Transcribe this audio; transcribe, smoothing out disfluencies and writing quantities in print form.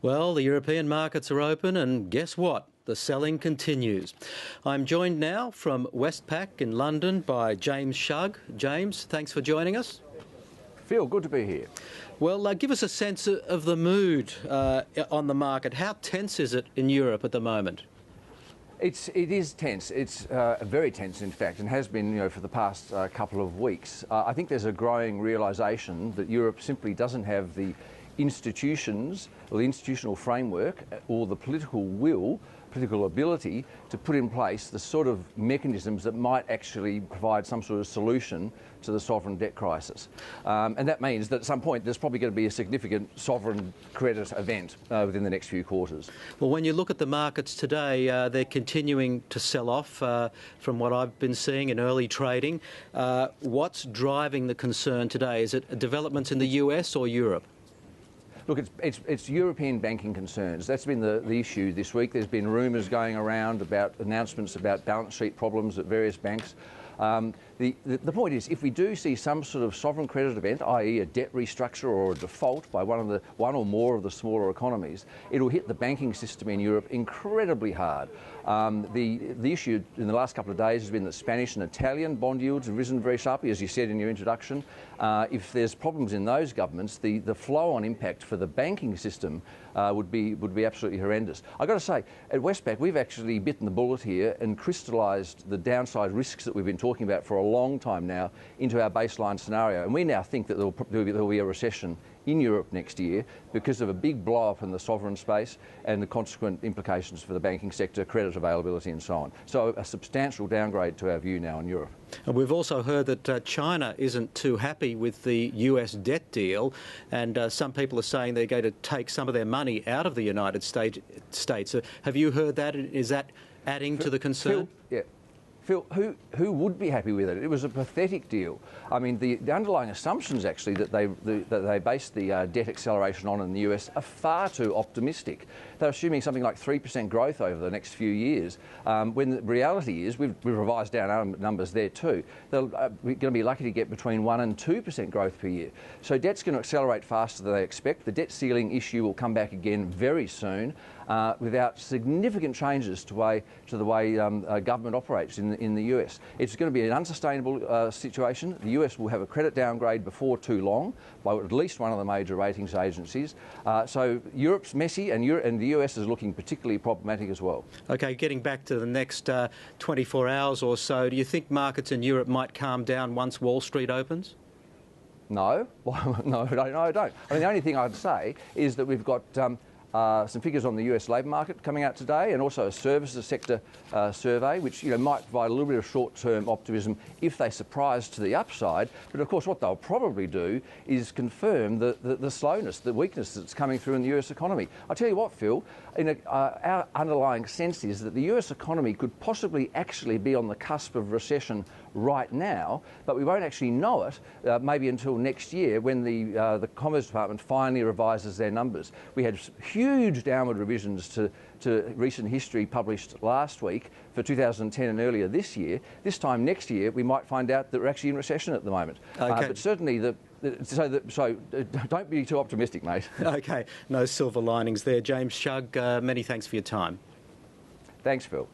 Well, the European markets are open and guess what? The selling continues. I'm joined now from Westpac in London by James Shugg. James, thanks for joining us. Phil, good to be here. Well, give us a sense of the mood on the market. How tense is it in Europe at the moment? It is tense. It's very tense, in fact, and has been, for the past couple of weeks. I think there's a growing realisation that Europe simply doesn't have the institutions or the institutional framework or the political ability to put in place the sort of mechanisms that might actually provide some sort of solution to the sovereign debt crisis. And that means that at some point there's probably going to be a significant sovereign credit event within the next few quarters. Well, when you look at the markets today, they're continuing to sell off from what I've been seeing in early trading. What's driving the concern today? Is it developments in the US or Europe? Look, it's European banking concerns. That's been the issue this week. There's been rumours going around about announcements about balance sheet problems at various banks. The point is, if we do see some sort of sovereign credit event, i.e. a debt restructure or a default by one or more of the smaller economies, it'll hit the banking system in Europe incredibly hard. The issue in the last couple of days has been that Spanish and Italian bond yields have risen very sharply, as you said in your introduction. If there's problems in those governments, the flow-on impact for the banking system would be absolutely horrendous. I've got to say, at Westpac, we've actually bitten the bullet here and crystallised the downside risks that we've been talking about for a long time now into our baseline scenario. And we now think that there will be a recession in Europe next year because of a big blow-up in the sovereign space and the consequent implications for the banking sector, credit availability and so on. So a substantial downgrade to our view now in Europe. And we've also heard that China isn't too happy with the US debt deal, and some people are saying they're going to take some of their money out of the United States. Have you heard that? Is that adding to the concern? Phil, who would be happy with it? It was a pathetic deal. I mean, the underlying assumptions actually that they based the debt acceleration on in the US are far too optimistic. They're assuming something like 3% growth over the next few years, when the reality is we've revised down our numbers there too. We're going to be lucky to get between 1 and 2% growth per year. So debt's going to accelerate faster than they expect. The debt ceiling issue will come back again very soon, without significant changes to the way government operates in the US. It's going to be an unsustainable situation. The US will have a credit downgrade before too long by at least one of the major ratings agencies. So Europe's messy and the US is looking particularly problematic as well. Okay, getting back to the next 24 hours or so, do you think markets in Europe might calm down once Wall Street opens? No, no, I don't. I mean, the only thing I'd say is that we've got some figures on the US labour market coming out today, and also a services sector survey, which might provide a little bit of short-term optimism if they surprise to the upside. But of course, what they'll probably do is confirm the slowness, the weakness that's coming through in the US economy. I'll tell you what, Phil, our underlying sense is that the US economy could possibly actually be on the cusp of recession right now, but we won't actually know it maybe until next year when the Commerce Department finally revises their numbers. We had huge downward revisions to recent history published last week for 2010 and earlier this year. This time next year, we might find out that we're actually in recession at the moment. Okay. But certainly, so don't be too optimistic, mate. Okay, no silver linings there. James Shugg, many thanks for your time. Thanks, Phil.